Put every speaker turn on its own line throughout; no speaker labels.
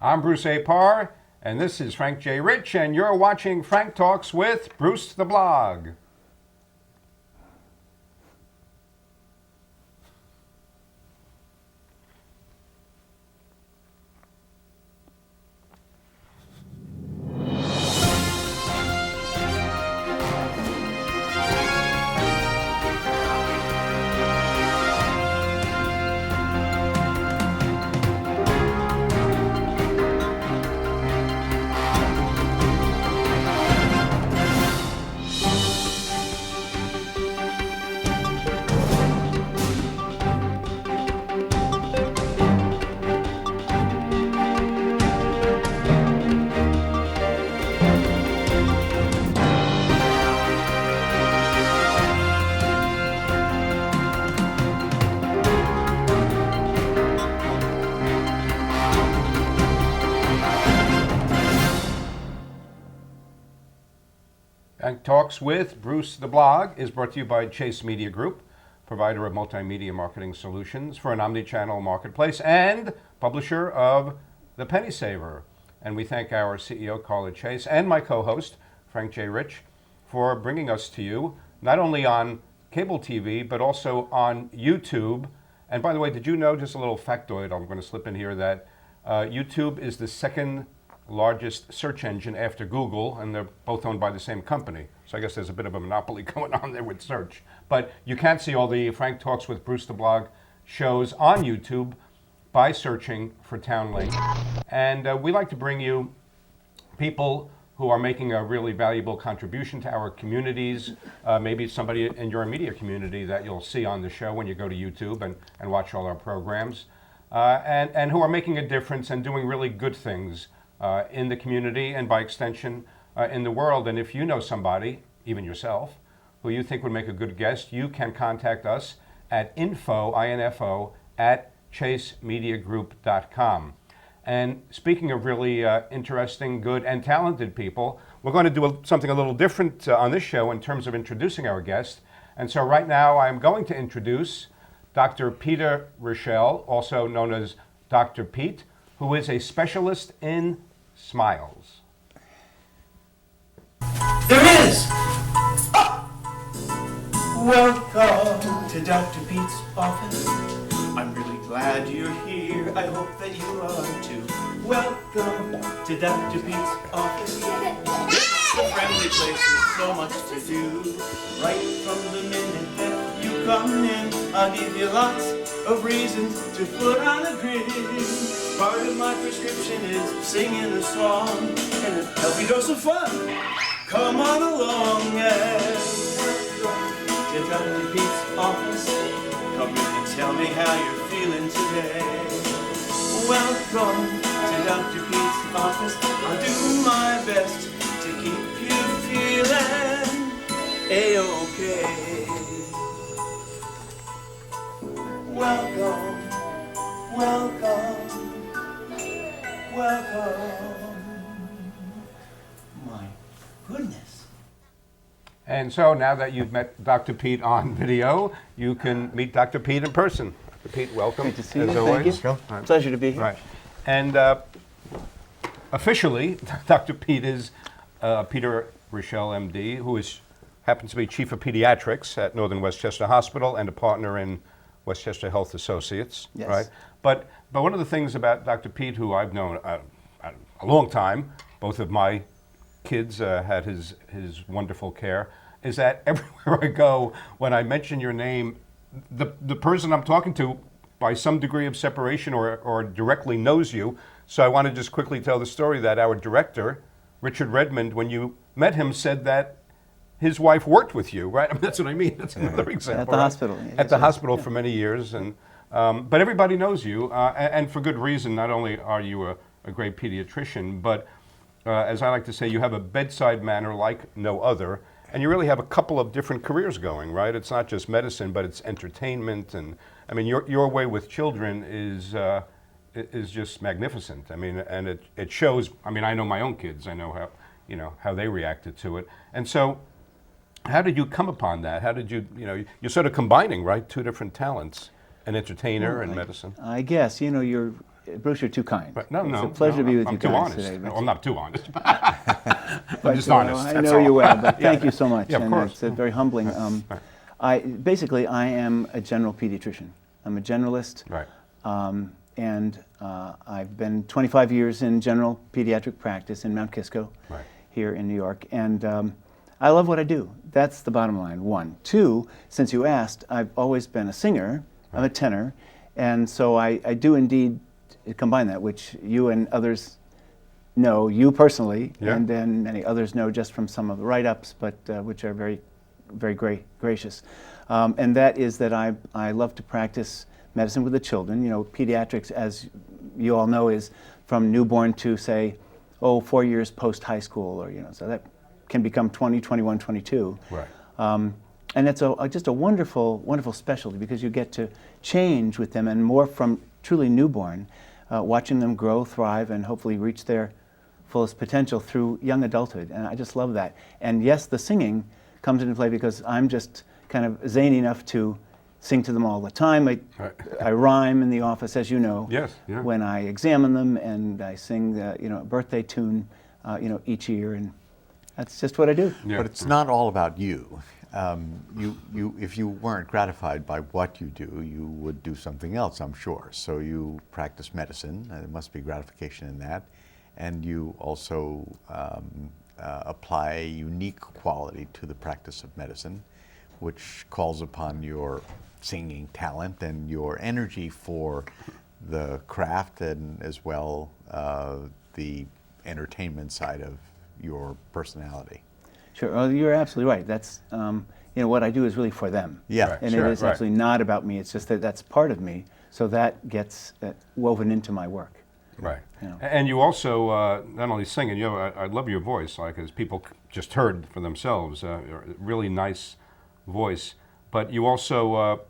I'm Bruce Apar, and this is Frank J. Rich, and you're watching Frank Talks with Bruce the Blog. Frank Talks with Bruce the Blog is brought to you by Chase Media Group, provider of multimedia marketing solutions for an omni-channel marketplace and publisher of The Penny Saver. And we thank our CEO, Carla Chase, and my co-host, Frank J. Rich, for bringing us to you, not only on cable TV, but also on YouTube. And by the way, did you know, just a little factoid I'm going to slip in here, that YouTube is the second largest search engine after Google, and they're both owned by the same company. So I guess there's a bit of a monopoly going on there with search. But you can see all the Frank Talks with Bruce the Blog shows on YouTube by searching for Town Link. And we like to bring you people who are making a really valuable contribution to our communities. Maybe it's somebody in your immediate community that you'll see on the show when you go to YouTube and watch all our programs. And who are making a difference and doing really good things in the community and by extension in the world. And if you know somebody, even yourself, who you think would make a good guest, you can contact us at info at chasemediagroup.com. And speaking of really interesting, good, and talented people, we're going to do something a little different on this show in terms of introducing our guest. And so right now I'm going to introduce Dr. Peter Richel, also known as Dr. Pete, who is a specialist in smiles.
There is! Welcome to Dr. Pete's office. I'm really glad you're here. I hope that you are too. Welcome to Dr. Pete's office. It's a friendly place with so much to do. Right from the minute that you come in, I'll give you lots of reasons to put on a grin. Part of my prescription is singing a song and a healthy dose of fun. Come on along and welcome to Dr. Pete's office. Come in and tell me how you're feeling today. Welcome to Dr. Pete's office. I'll do my best to keep you feeling A-OK. Welcome, welcome, welcome. My goodness.
And so now that you've met Dr. Pete on video, you can meet Dr. Pete in person. Dr. Pete, welcome.
Great to see you.
As always.
Thank you. Pleasure to be here.
Right. And officially, Dr. Pete is Peter Richel, MD, who happens to be Chief of Pediatrics at Northern Westchester Hospital and a partner in Westchester Health Associates.
Yes.
Right? But one of the things about Dr. Pete, who I've known a long time, both of my kids had his wonderful care, is that everywhere I go, when I mention your name, the person I'm talking to, by some degree of separation or directly knows you. So I want to just quickly tell the story that our director, Richard Redmond, when you met him, said that his wife worked with you, right? I mean, that's what I mean. That's another example.
At the
right?
hospital.
At the hospital for many years. And but everybody knows you, and for good reason. Not only are you a great pediatrician, but as I like to say, you have a bedside manner like no other. And you really have a couple of different careers going, right? It's not just medicine, but it's entertainment. And I mean, your way with children is just magnificent. I mean, and it shows. I mean, I know my own kids. I know how they reacted to it. And so, how did you come upon that? How did you're sort of combining, right, two different talents, an entertainer and medicine.
I guess, Bruce, you're too kind.
But no,
it's a pleasure to be with
I'm
you
too
guys
honest.
today.
No, I'm not too honest.
I'm
just honest,
I
that's
know
all.
you well, but thank you so much.
Yeah, of
and
course.
It's very humbling. Basically, I am a general pediatrician. I'm a generalist.
Right.
And I've been 25 years in general pediatric practice in Mount Kisco,
Right.
here in New York. And I love what I do. That's the bottom line, one. Two, since you asked, I've always been a singer. I'm a tenor. And so I do indeed combine that, which you and others know, you personally,
Yeah.
and then many others know just from some of the write-ups, but which are very, very gracious. And that is that I love to practice medicine with the children. You know, pediatrics, as you all know, is from newborn to, say, 4 years post-high school, or, so that can become 20, 21, 22.
Right.
And it's just a wonderful, wonderful specialty because you get to change with them and more from truly newborn, watching them grow, thrive, and hopefully reach their fullest potential through young adulthood. And I just love that. And yes, the singing comes into play because I'm just kind of zany enough to sing to them all the time. I rhyme in the office, as you know.
Yes, yeah.
When I examine them, and I sing, a birthday tune, each year, and that's just what I do.
Yeah.
But it's not all about you. If you weren't gratified by what you do, you would do something else, I'm sure. So you practice medicine, and there must be gratification in that. And you also apply a unique quality to the practice of medicine, which calls upon your singing talent and your energy for the craft, and as well the entertainment side of your personality.
Sure. Oh, you're absolutely right. That's what I do is really for them.
Yeah,
Right.
And
Sure,
it is
right.
absolutely not about me. It's just that that's part of me. So that gets woven into my work.
Right.
Yeah.
And you also not only sing, and I love your voice, like as people just heard for themselves, really nice voice. But you also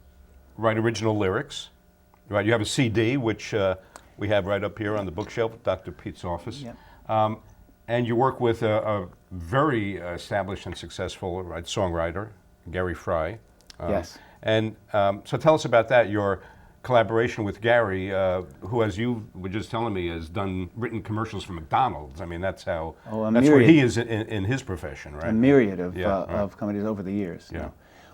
write original lyrics, right? You have a CD, which we have right up here on the bookshelf at Dr. Pete's office.
Yep.
And you work with a very established and successful songwriter, Gary Fry.
Yes.
And so tell us about that, your collaboration with Gary, who, as you were just telling me, has written commercials for McDonald's. I mean, that's how, that's where he is in his profession, right?
A myriad of,
Yeah, right.
of comedies over the years.
Yeah.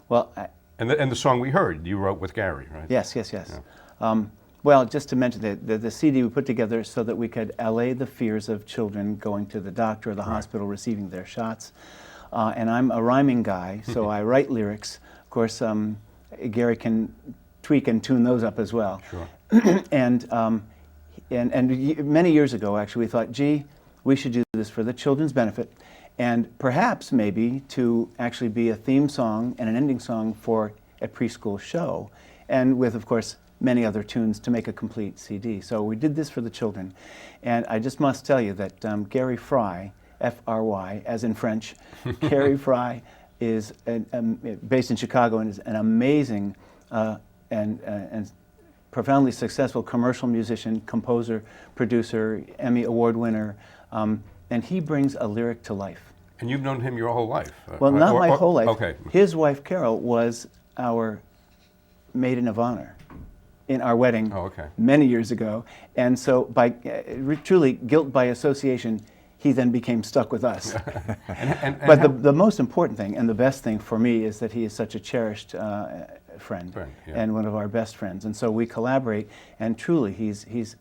Well,
And the song we heard, you wrote with Gary, right?
yes. Well, just to mention that the CD we put together so that we could allay the fears of children going to the doctor or the hospital receiving their shots. And I'm a rhyming guy, so I write lyrics. Of course, Gary can tweak and tune those up as well.
Sure.
and many years ago, actually, we thought, gee, we should do this for the children's benefit, and perhaps maybe to actually be a theme song and an ending song for a preschool show, and with, of course, many other tunes to make a complete CD. So we did this for the children. And I just must tell you that Gary Fry, F-R-Y, as in French, Gary Fry is based in Chicago and is an amazing and profoundly successful commercial musician, composer, producer, Emmy Award winner, and he brings a lyric to life.
And you've known him your whole life?
Well, not my whole life.
Okay.
His wife, Carol, was our maiden of honor in our wedding many years ago. And so by truly guilt by association, he then became stuck with us. But the most important thing and the best thing for me is that he is such a cherished friend and one of our best friends. And so we collaborate, and truly he's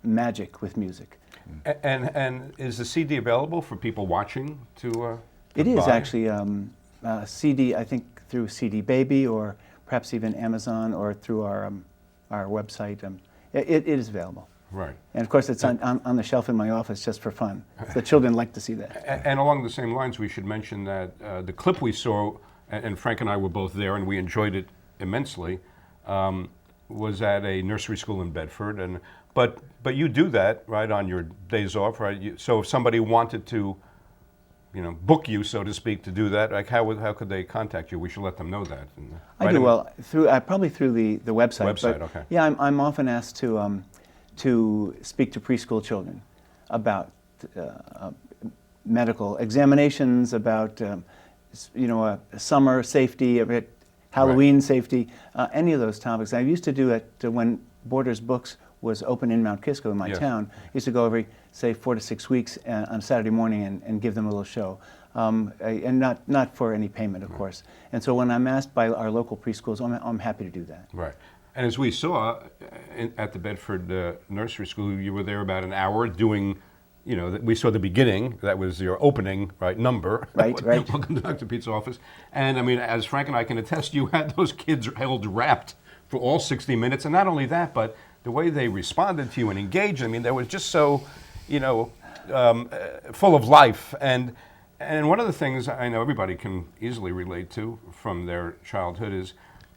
magic with music.
And is the CD available for people watching to
It is
buy?
actually a CD, I think, through CD Baby or perhaps even Amazon or through our website. It is available.
Right.
And of course, it's on the shelf in my office just for fun. The children like to see that.
And along the same lines, we should mention that the clip we saw, and Frank and I were both there, and we enjoyed it immensely, was at a nursery school in Bedford. But you do that, right, on your days off, right? So if somebody wanted to, book you, so to speak, to do that, like how could they contact you? We should let them know that.
I do well probably through the website.
Website,
but
okay.
Yeah, I'm often asked to speak to preschool children about medical examinations, about summer safety, about Halloween safety, any of those topics. I used to do it when Borders Books was open in Mount Kisco in my
Yes.
town. I used to go every, say, 4 to 6 weeks on Saturday morning and give them a little show. And not for any payment, of course. And so when I'm asked by our local preschools, I'm happy to do that.
Right. And as we saw at the Bedford Nursery School, you were there about an hour doing, you know, we saw the beginning. That was your opening, right, number.
Right.
Welcome to Dr. Pete's office. And I mean, as Frank and I can attest, you had those kids held wrapped for all 60 minutes. And not only that, but the way they responded to you and engaged, I mean, they were just so, you know, full of life. And one of the things I know everybody can easily relate to from their childhood is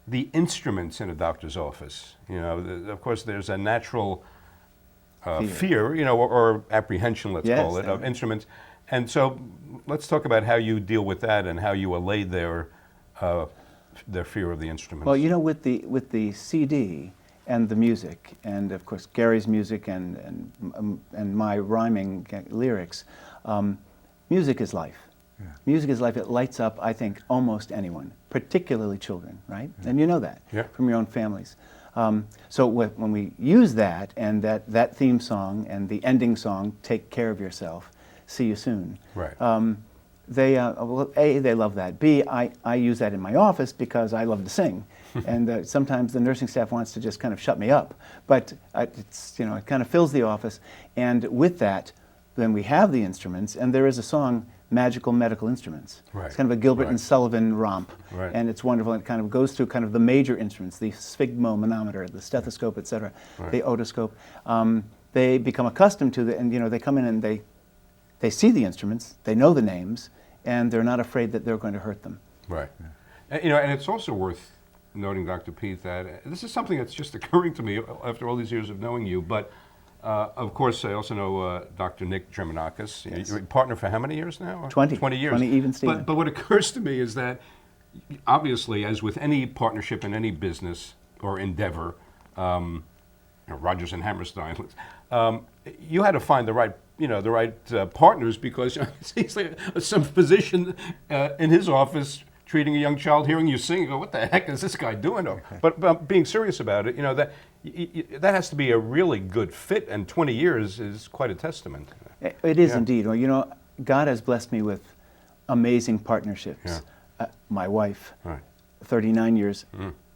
the instruments in a doctor's office. You know, of course, there's a natural fear, you know, or apprehension, let's call it, of instruments. And so let's talk about how you deal with that and how you allay their fear of the instruments.
Well, you know, with the CD and the music, and of course Gary's music and my rhyming lyrics, music is life. Yeah. Music is life. It lights up, I think, almost anyone, particularly children, right? Yeah. And you know that from your own families. So when we use that, and that theme song and the ending song, "Take Care of Yourself, See You Soon,"
right.
well, A, they love that. B, I use that in my office because I love to sing. And sometimes the nursing staff wants to just kind of shut me up. But it's, you know, it kind of fills the office. And with that, then we have the instruments, and there is a song, Magical Medical Instruments.
Right.
It's kind of a Gilbert and Sullivan romp.
Right.
And it's wonderful. It kind of goes through kind of the major instruments, the sphygmomanometer, the stethoscope, et cetera, the otoscope. They become accustomed to it, and, you know, they come in and they see the instruments, they know the names, and they're not afraid that they're going to hurt them.
Right. And, you know, and it's also worth noting, Dr. Pete, that this is something that's just occurring to me after all these years of knowing you, but of course I also know Dr. Nick Germanakis.
Yes.
You're a partner for how many years now?
20.
20 years.
20 even, Stephen.
But what occurs to me is that, obviously, as with any partnership in any business or endeavor, Rogers and Hammerstein, you had to find the right partners, because he's like some physician in his office treating a young child, hearing you sing, go, what the heck is this guy doing? But being serious about it, you know, that has to be a really good fit, and 20 years is quite a testament.
It is indeed. Well, you know, God has blessed me with amazing partnerships.
Yeah.
My wife,
Right.
39 years,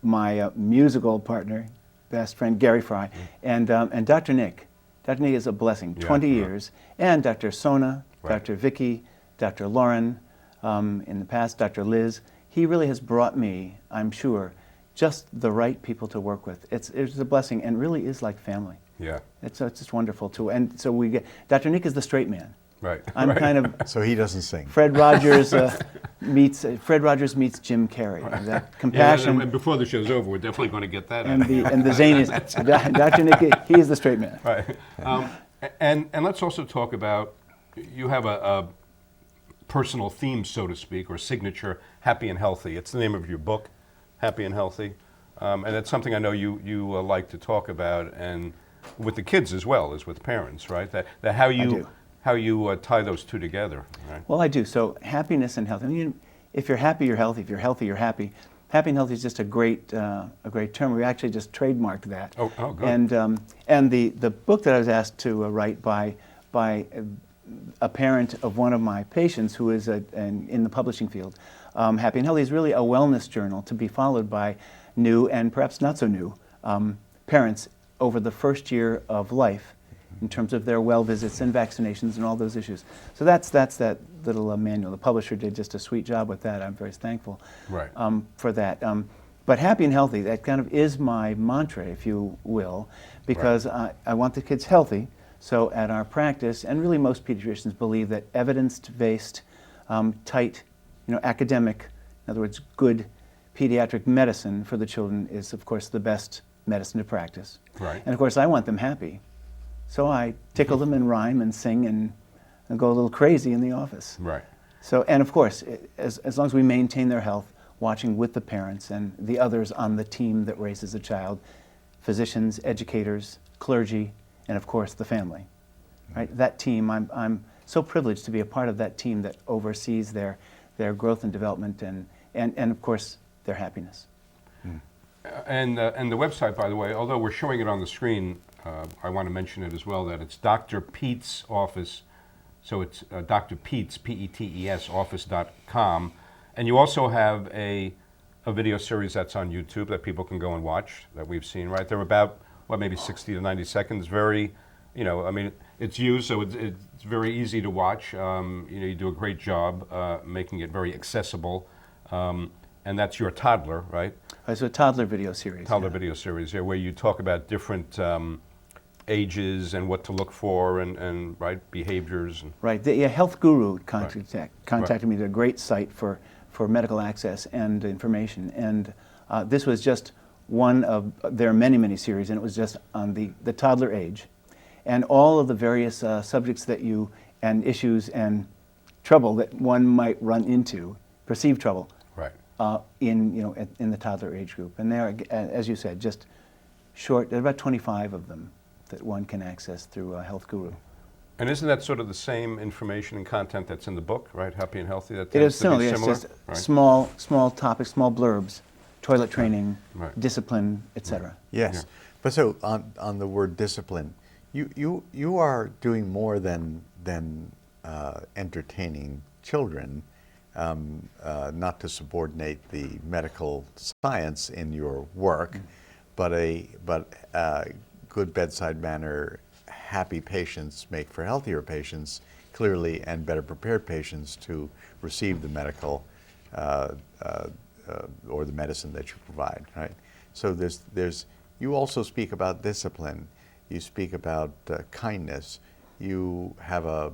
my musical partner, best friend, Gary Fry, and Dr. Nick. Dr. Nick is a blessing, 20 years, and Dr. Sona, Dr. Vicky, Dr. Lauren, in the past, Dr. Liz. He really has brought me, I'm sure, just the right people to work with. It's a blessing, and really is like family.
Yeah.
It's just wonderful too. And so we get, Dr. Nick is the straight man.
Right.
I'm kind of
So he doesn't sing.
Fred Rogers meets Jim Carrey. That compassion.
Yeah, and before the show's over, we're definitely going to get that.
And the zaniness. Dr. Nick, he is the straight man.
Right. And let's also talk about, you have a personal theme, so to speak, or signature, Happy and Healthy. It's the name of your book, Happy and Healthy. And it's something I know you like to talk about, and with the kids as well as with parents, right? That how you tie those two together. Right?
Well, I do. So happiness and health. I mean, if you're happy, you're healthy. If you're healthy, you're happy. Happy and healthy is just a great term. We actually just trademarked that.
Oh, good.
And the book that I was asked to write by a parent of one of my patients who is in the publishing field, Happy and Healthy is really a wellness journal to be followed by new and perhaps not so new parents over the first year of life, in terms of their well visits and vaccinations and all those issues. So that's that little manual. The publisher did just a sweet job with that. I'm very thankful for that. But Happy and Healthy, that kind of is my mantra, if you will, because I want the kids healthy. So at our practice, and really most pediatricians believe that evidence-based, tight, academic, in other words, good pediatric medicine for the children is, of course, the best medicine to practice.
Right.
And of course, I want them happy. So I tickle them and rhyme and sing and go a little crazy in the office.
Right.
So, and of course, as long as we maintain their health, watching with the parents and the others on the team that raises a child, physicians, educators, clergy, and of course the family. Right? That team, I'm so privileged to be a part of that team that oversees their growth and development and of course their happiness.
And the website, by the way, although we're showing it on the screen, I want to mention it as well, that it's Dr. Pete's office. So it's Dr. Pete's, P-E-T-E-S, office.com. And you also have a video series that's on YouTube that people can go and watch that we've seen, right? They're about, maybe 60 to 90 seconds. Very, I mean, it's you, so it's very easy to watch. You do a great job making it very accessible. And that's your toddler, right?
It's a toddler video series.
Toddler video series, yeah, where you talk about different ages and what to look for and right, behaviors.
Right. The Health Guru contacted me. They're a great site for medical access and information. And this was just one of their many, many series, and it was just on the toddler age. And all of the various subjects and issues and trouble that one might run into, perceived trouble,
right.
In the toddler age group. And they're, as you said, just short, there are about 25 of them that one can access through Health Guru.
And isn't that sort of the same information and content that's in the book, right? Happy and Healthy? That
It is
tends to be
similar, yes,
similar,
just
right?
small topics, small blurbs, toilet training,
Right.
discipline, etc.
Yes,
Yeah.
but so on the word discipline, you are doing more than entertaining children. Not to subordinate the medical science in your work, but good bedside manner, happy patients make for healthier patients, clearly, and better prepared patients to receive the medical or the medicine that you provide, right? So you also speak about discipline, you speak about kindness, you have a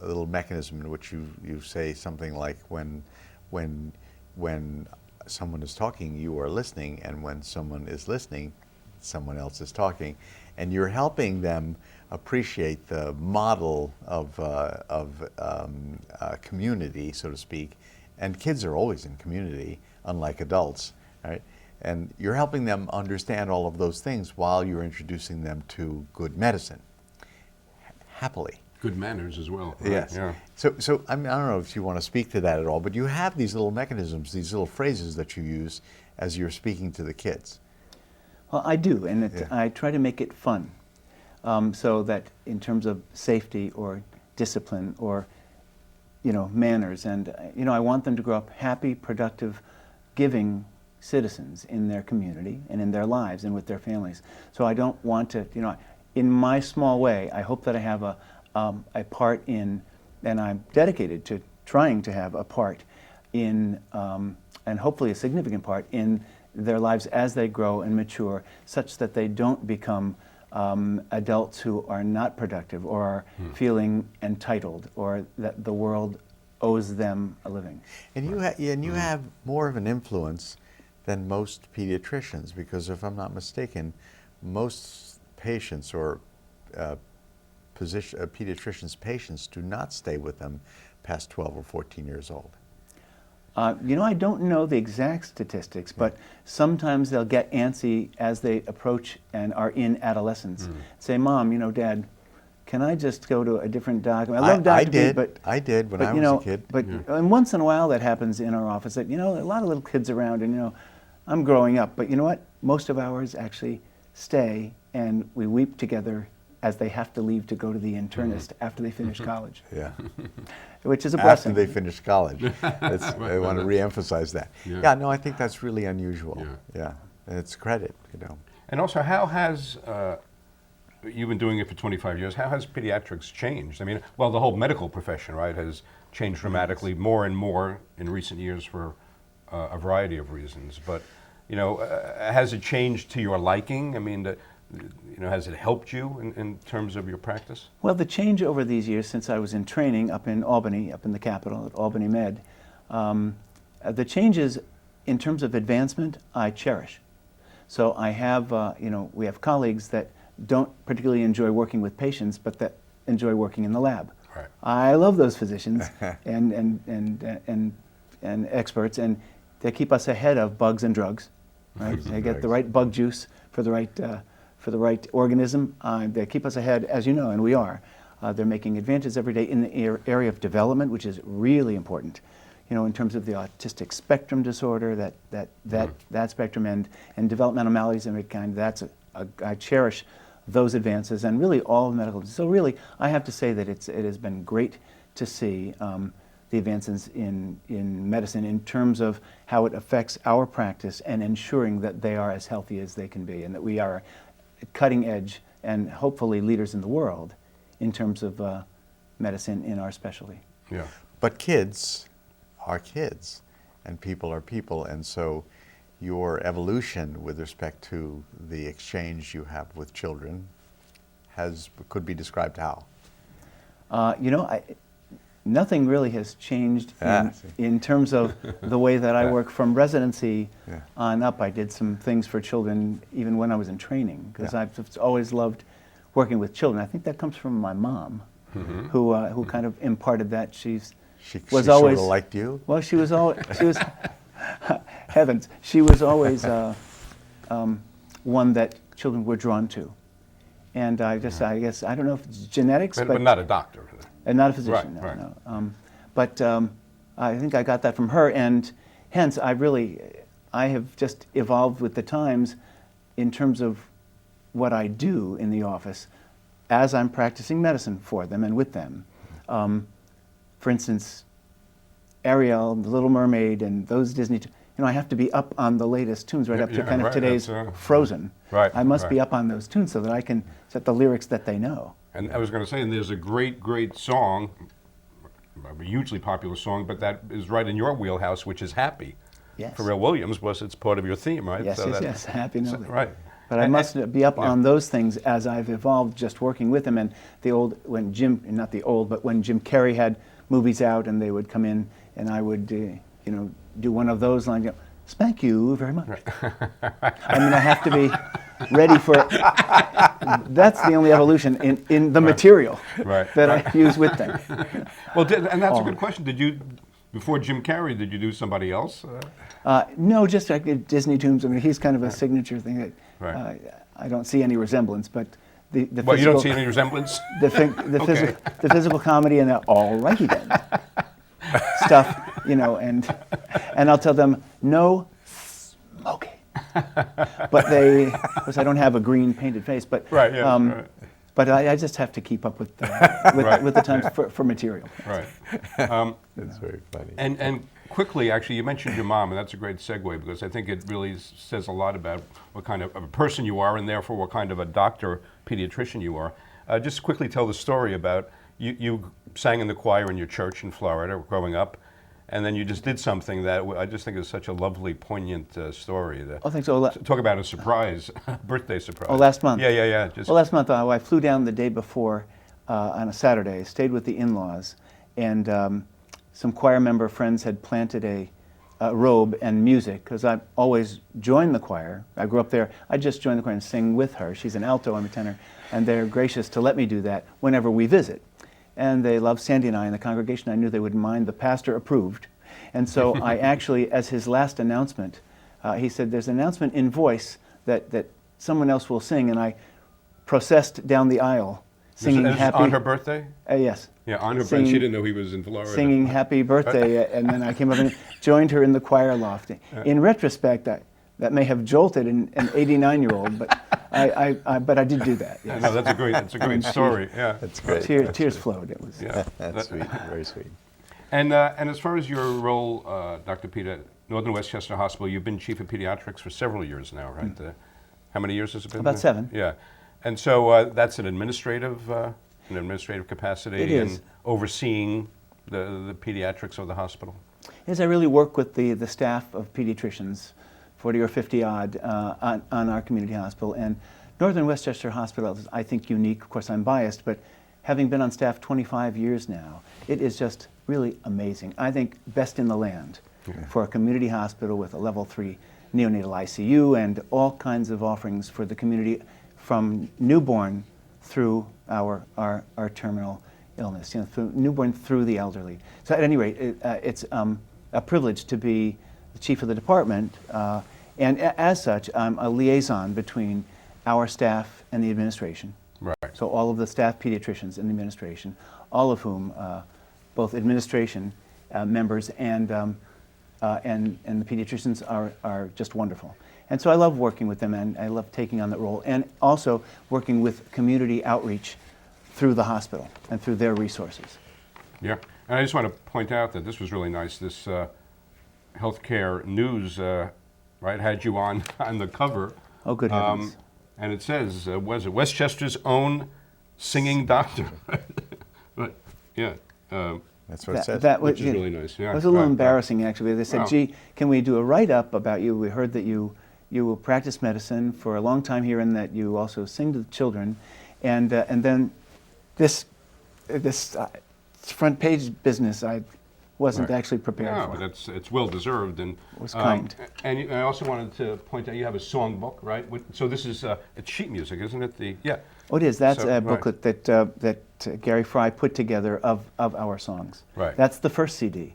little mechanism in which you say something like when someone is talking, you are listening, and when someone is listening, someone else is talking, and you're helping them appreciate the model of community, so to speak. And kids are always in community, unlike adults, right? And you're helping them understand all of those things while you're introducing them to good medicine, happily.
Good manners as well. Right?
Yes.
Yeah.
So I don't know if you want to speak to that at all, but you have these little mechanisms, these little phrases that you use as you're speaking to the kids.
Well, I do, and
Yeah.
I try to make it fun, so that in terms of safety or discipline or manners, and I want them to grow up happy, productive, giving citizens in their community and in their lives and with their families. So I don't want to, in my small way, I hope that I have a part in, and I'm dedicated to trying to have a part in, and hopefully a significant part in their lives as they grow and mature, such that they don't become adults who are not productive or are feeling entitled, or that the world owes them a living.
And you have more of an influence than most pediatricians, because if I'm not mistaken, most patients or pediatricians' patients do not stay with them past 12 or 14 years old.
I don't know the exact statistics, but sometimes they'll get antsy as they approach and are in adolescence. Say, Mom, Dad, can I just go to a different doctor? I love Dr. Pete, but
I did when I was a kid.
But and once in a while that happens in our office. That a lot of little kids around, and I'm growing up. But you know what? Most of ours actually stay, and we weep together as they have to leave to go to the internist after they finish college.
Yeah.
Which is a blessing.
After they finish college. I want to reemphasize that.
Yeah.
No, I think that's really unusual. Yeah. And it's credit,
And also, how has, you've been doing it for 25 years, how has pediatrics changed? I mean, well, the whole medical profession, right, has changed dramatically more and more in recent years for a variety of reasons. But, has it changed to your liking? I mean, has it helped you in terms of your practice?
Well, the change over these years since I was in training up in Albany, up in the capital at Albany Med, the changes in terms of advancement I cherish. So I have, we have colleagues that don't particularly enjoy working with patients, but that enjoy working in the lab.
Right.
I love those physicians and experts, and they keep us ahead of bugs and drugs. Right? They get the right bug juice for the right organism. They keep us ahead, as you know, and we are. They're making advances every day in the area of development, which is really important. in terms of the autistic spectrum disorder, that spectrum, and developmental maladies of every kind. I cherish those advances, and really all medical. So really, I have to say that it has been great to see the advances in medicine in terms of how it affects our practice and ensuring that they are as healthy as they can be, and that we are cutting edge and hopefully leaders in the world in terms of medicine in our specialty.
Yeah.
But kids are kids, and people are people, and so your evolution with respect to the exchange you have with children could be described how?
Nothing really has changed
Ah,
in terms of the way that I
Yeah.
work from residency
Yeah.
on up. I did some things for children even when I was in training, because
Yeah.
I've just always loved working with children. I think that comes from my mom, who kind of imparted that.
She
was
sort
always
of liked you?
well. She was heavens. She was always one that children were drawn to, and I guess I don't know if it's genetics,
But not a doctor.
and not a physician,
Right,
no,
right.
no. But I think I got that from her, and hence I have just evolved with the times in terms of what I do in the office as I'm practicing medicine for them and with them. For instance, Ariel, The Little Mermaid, and those Disney, I have to be up on the latest tunes right up to
Yeah,
kind of
right,
today's
that's,
Frozen.
Right,
I must
right.
be up on those tunes so that I can set the lyrics that they know.
And I was going to say, and there's a great song, a hugely popular song, but that is right in your wheelhouse, which is Happy.
Yes.
Pharrell Williams it's part of your theme, right?
Yes, yes, happy
so-
Nelly.
right.
But I
And-
must be up
yeah.
on those things as I've evolved just working with him. And when Jim Carrey had movies out and they would come in and I would, do one of those lines, spank you very much. I mean, I have to be ready for, that's the only evolution in the material
Right.
that I use with them.
Well, and that's a
Oh.
good question. Before Jim Carrey, did you do somebody else?
No, just like Disney tunes. I mean, he's kind of a signature thing that
Right.
I don't see any resemblance, but the
Well, you don't
physical-
see any resemblance?
the physical comedy and the all righty then stuff, and I'll tell them no smoking, but because I don't have a green painted face, but
Right, yes, right.
But I just have to keep up with
Right.
with the times for material.
Right.
That's very funny.
And quickly, actually, you mentioned your mom, and that's a great segue because I think it really says a lot about what kind of a person you are, and therefore what kind of a doctor, pediatrician you are. Just quickly tell the story about you sang in the choir in your church in Florida growing up, and then you just did something that I just think is such a lovely, poignant story.
Oh, thanks. So,
Talk about a surprise, birthday surprise.
Oh, last month.
Yeah.
Well, last month I flew down the day before on a Saturday, stayed with the in-laws, and some choir member friends had planted a robe and music, because I've always joined the choir. I grew up there. I just joined the choir and sing with her. She's an alto, I'm a tenor, and they're gracious to let me do that whenever we visit. And they love Sandy and I in the congregation. I knew they wouldn't mind. The pastor approved. And so I actually, as his last announcement, he said, there's an announcement in voice that someone else will sing, and I processed down the aisle singing
This is
happy.
on her birthday?
Yes.
Yeah, on her birthday.
Singing-
She didn't know he was in Florida.
Singing happy birthday, and then I came up and joined her in the choir loft. In retrospect, that may have jolted an 89-year-old, but I did do that.
Yeah,
Yes.
no, that's a great story. Yeah,
That's great.
Tears flowed. It was.
yeah.
That's sweet, very sweet.
And as far as your role, Dr. Peter, Northern Westchester Hospital, you've been Chief of Pediatrics for several years now, right? How many years has it been?
About 7.
Yeah, and so that's an administrative capacity
It is.
and overseeing the pediatrics of the hospital.
As I really work with the staff of pediatricians, 40 or 50 odd, on our community hospital. And Northern Westchester Hospital is, I think, unique. Of course, I'm biased, but having been on staff 25 years now, it is just really amazing. I think best in the land for a community hospital with a level 3 neonatal ICU and all kinds of offerings for the community from newborn through our terminal illness, from newborn through the elderly. So at any rate, it's a privilege to be the chief of the department, and as such, I'm a liaison between our staff and the administration.
Right.
So all of the staff pediatricians in the administration, all of whom, both administration members, and the pediatricians are just wonderful. And so I love working with them, and I love taking on that role, and also working with community outreach through the hospital and through their resources.
Yeah, and I just want to point out that this was really nice. This healthcare news, right, had you on the cover.
Oh, good heavens.
And it says, was it Westchester's own singing doctor? But yeah,
That's what it says.
which is really nice. Yeah,
it was a little
right,
embarrassing, actually. They said,
Wow.
gee, can we do a write-up about you? We heard that you practiced medicine for a long time here and that you also sing to the children. And then this front page business I wasn't
Right.
actually prepared
No,
for.
but it's well deserved, and
It was kind.
And I also wanted to point out you have a songbook, right? So this is it's sheet music, isn't it? Yeah.
Oh, it is. That's
So,
a
right.
booklet that Gary Fry put together of our songs.
Right.
That's the first CD.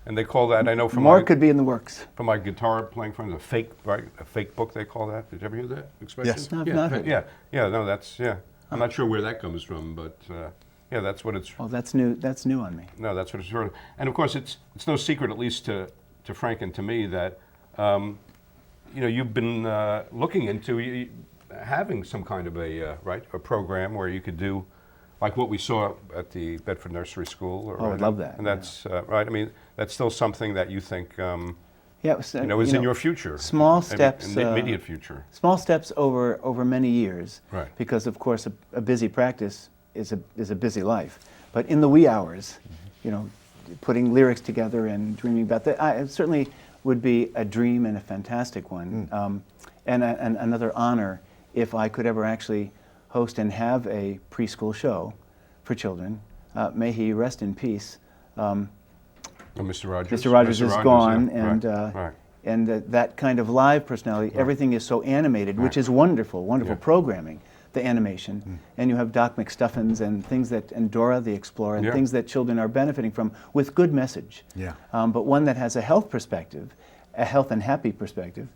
And they call that, I know from
More
my
could be in the works.
guitar playing friends, a fake, right? A fake book they call that. Did you ever hear that expression?
Yes.
No, I've
yeah,
not heard
yeah, yeah. No, that's yeah. I'm not sure where that comes from, but yeah, that's what it's.
Oh, that's new. That's new on me.
No, that's what it's sort of. And of course, it's no secret, at least to Frank and to me, that you've been looking into having some kind of a program where you could do like what we saw at the Bedford Nursery School. Or,
Oh, I'd love that,
And that's right. I mean, that's still something that you think
Yeah, it was,
is in your future.
small
in
steps,
the immediate future.
Small steps over many years.
Right.
Because of course a busy practice is a busy life. But in the wee hours, putting lyrics together and dreaming about that, it certainly would be a dream and a fantastic one, and another honor if I could ever actually host and have a preschool show for children. May he rest in peace.
Mr. Rogers.
Mr. Rogers is gone,
yeah.
and
Right.
and that kind of live personality, everything is so animated, which is wonderful
Yeah.
programming, the animation. And you have Doc McStuffins and things and Dora the Explorer and
Yeah.
things that children are benefiting from with good message.
Yeah.
But one that has a health perspective, a health and happy perspective,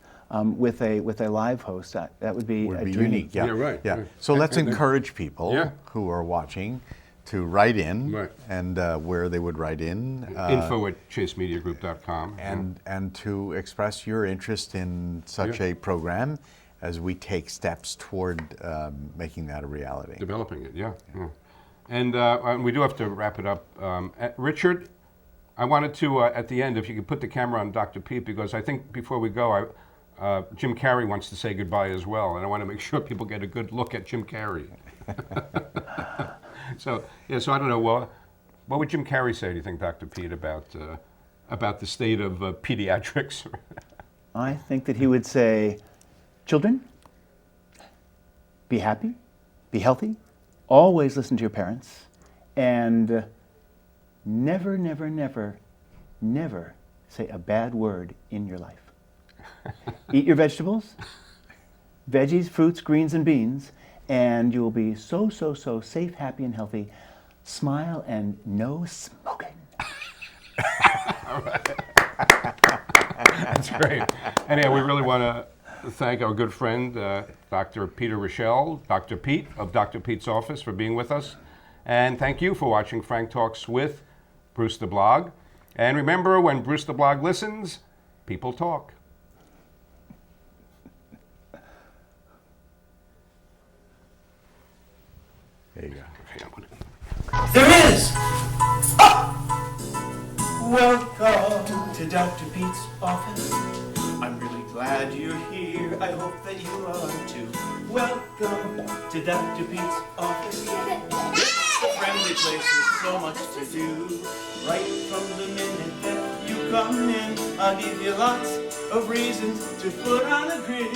with a live host. That would be
Would
a
be
dream.
unique. Yeah.
Yeah, right,
Yeah.
right.
So let's
And-
encourage people
Yeah.
who are watching to write in,
Right.
and where they would write in.
info@chasemediagroup.com.
And to express your interest in such
Yeah.
a program as we take steps toward making that a reality.
Developing it, yeah. And we do have to wrap it up. Richard, I wanted to, at the end, if you could put the camera on Dr. Pete, because I think before we go, Jim Carrey wants to say goodbye as well, and I want to make sure people get a good look at Jim Carrey. So I don't know. Well, what would Jim Carrey say, do you think, Dr. Pete, about the state of pediatrics?
I think that he would say, children, be happy, be healthy, always listen to your parents, and never, never, never, never say a bad word in your life. Eat your vegetables, veggies, fruits, greens, and beans, and you will be so, so, so safe, happy, and healthy. Smile and no smoking.
That's great. Anyhow, we really want to thank our good friend, Dr. Peter Richel, Dr. Pete of Dr. Pete's office, for being with us. And thank you for watching Frank Talks with Bruce the Blog. And remember, when Bruce the Blog listens, people talk.
There you go.
There is! Welcome to Dr. Pete's office. I'm really glad you're here. I hope that you are too. Welcome to Dr. Pete's office. It's a friendly place with so much to do. Right from the minute that you come in, I'll give you lots of reasons to put on a grin.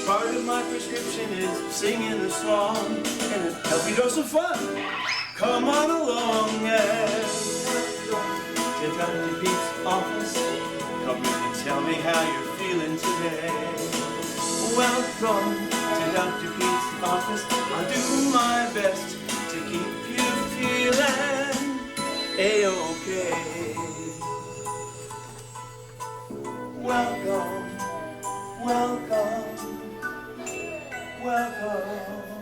Part of my prescription is singing a song and a healthy dose of fun. Come on along and to Dr. Pete's office. Come in and tell me how you're feeling today. Welcome to Dr. Pete's office. I'll do my best to keep you feeling A-okay. Welcome, welcome, welcome.